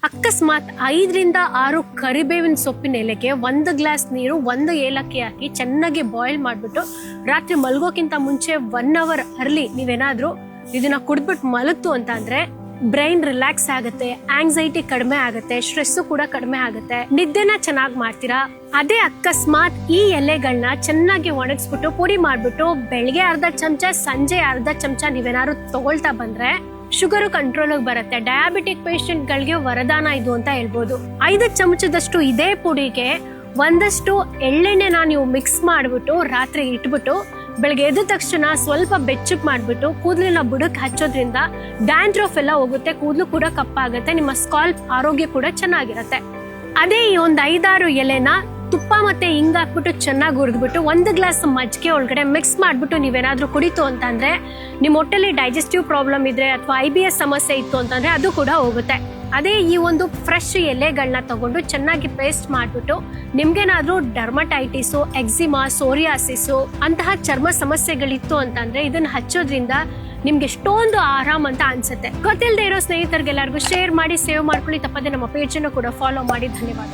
ಅಕಸ್ಮಾತ್ 5 ರಿಂದ 6 ಕರಿಬೇವಿನ ಸೊಪ್ಪಿನ ಎಲೆಗೆ 1 ಗ್ಲಾಸ್ ನೀರು 1 ಏಲಕ್ಕಿ ಹಾಕಿ ಚೆನ್ನಾಗಿ ಬಾಯ್ಲ್ ಮಾಡ್ಬಿಟ್ಟು ರಾತ್ರಿ ಮಲ್ಗೋಕ್ಕಿಂತ ಮುಂಚೆ 1 ಅವರ್ ಅರ್ಲಿ ನೀವೇನಾದ್ರೂ ಇದನ್ನ ಕುಡ್ಬಿಟ್ಟು ಮಲಗ್ತು ಅಂತ ಅಂದ್ರೆ ಬ್ರೈನ್ ರಿಲ್ಯಾಕ್ಸ್ ಆಗುತ್ತೆ, ಆಂಗ್ಸೈಟಿ ಕಡಿಮೆ ಆಗುತ್ತೆ, ಸ್ಟ್ರೆಸ್ ಕೂಡ ಕಡಿಮೆ ಆಗುತ್ತೆ, ನಿದ್ದೆನ ಚೆನ್ನಾಗಿ ಮಾಡ್ತೀರಾ. ಅದೇ ಅಕಸ್ಮಾತ್ ಈ ಎಲೆಗಳನ್ನ ಚೆನ್ನಾಗಿ ಒಣಗಿಸ್ಬಿಟ್ಟು ಪುಡಿ ಮಾಡ್ಬಿಟ್ಟು ಬೆಳಿಗ್ಗೆ ಅರ್ಧ ಚಮಚ ಸಂಜೆ ಅರ್ಧ ಚಮಚ ನೀವೇನಾದ್ರು ತಗೊಳ್ತಾ ಬಂದ್ರೆ ಶುಗರ್ ಕಂಟ್ರೋಲ್ ಬರುತ್ತೆ. ಡಯಾಬಿಟಿಕ್ ಪೇಷಂಟ್ ಗಳಿಗೆ ವರದಾನ ಇದು ಅಂತ ಹೇಳ್ಬೋದು. 5 ಚಮಚದಷ್ಟು ಇದೇ ಪುಡಿಗೆ ಒಂದಷ್ಟು ಎಳ್ಳೆಣ್ಣೆನ ನೀವು ಮಿಕ್ಸ್ ಮಾಡ್ಬಿಟ್ಟು ರಾತ್ರಿ ಇಟ್ಬಿಟ್ಟು ಬೆಳಗ್ಗೆ ಎದ್ದ ತಕ್ಷಣ ಸ್ವಲ್ಪ ಬೆಚ್ಚಗ್ ಮಾಡ್ಬಿಟ್ಟು ಕೂದಲಿನ ಬುಡಕ್ ಹಚ್ಚೋದ್ರಿಂದ ಡ್ಯಾಂಡ್ರಫ್ ಎಲ್ಲ ಹೋಗುತ್ತೆ, ಕೂದಲು ಕೂಡ ಕಪ್ಪಾಗುತ್ತೆ, ನಿಮ್ಮ ಸ್ಕಾಲ್ಪ್ ಆರೋಗ್ಯ ಕೂಡ ಚೆನ್ನಾಗಿರುತ್ತೆ. ಅದೇ ಈ ಒಂದು 5-6 ಎಲೆನ ತುಪ್ಪ ಮತ್ತೆ ಹಿಂಗ್ ಹಾಕ್ಬಿಟ್ಟು ಚೆನ್ನಾಗಿ ಹುರಿದ್ಬಿಟ್ಟು 1 ಗ್ಲಾಸ್ ಮಜ್ಜಿಗೆ ಒಳಗಡೆ ಮಿಕ್ಸ್ ಮಾಡ್ಬಿಟ್ಟು ನೀವೇನಾದ್ರೂ ಕುಡಿತು ಅಂತಂದ್ರೆ ನಿಮ್ಮ ಹೊಟ್ಟೆಲಿ ಡೈಜೆಸ್ಟಿವ್ ಪ್ರಾಬ್ಲಮ್ ಇದ್ರೆ ಅಥವಾ IBS ಸಮಸ್ಯೆ ಇತ್ತು ಅಂತಂದ್ರೆ ಅದು ಕೂಡ ಹೋಗುತ್ತೆ. ಅದೇ ಈ ಒಂದು ಫ್ರೆಶ್ ಎಲೆಗಳನ್ನ ತಗೊಂಡು ಚೆನ್ನಾಗಿ ಪೇಸ್ಟ್ ಮಾಡ್ಬಿಟ್ಟು ನಿಮ್ಗೇನಾದ್ರೂ ಡರ್ಮಟೈಟಿಸು, ಎಕ್ಸಿಮಾ, ಸೋರಿಯಾಸಿಸು ಅಂತಹ ಚರ್ಮ ಸಮಸ್ಯೆಗಳಿತ್ತು ಅಂತಂದ್ರೆ ಇದನ್ನ ಹಚ್ಚೋದ್ರಿಂದ ನಿಮ್ಗೆ ಎಷ್ಟೊಂದು ಆರಾಮ್ ಅಂತ ಅನ್ಸುತ್ತೆ. ಗೊತ್ತಿಲ್ಲದೆ ಇರೋ ಸ್ನೇಹಿತರಿಗೆಲ್ಲರಿಗೂ ಶೇರ್ ಮಾಡಿ, ಸೇವ್ ಮಾಡ್ಕೊಳ್ಳಿ. ತಪ್ಪದೆ ನಮ್ಮ ಪೇಜ್ ಅನ್ನು ಕೂಡ ಫಾಲೋ ಮಾಡಿ. ಧನ್ಯವಾದ.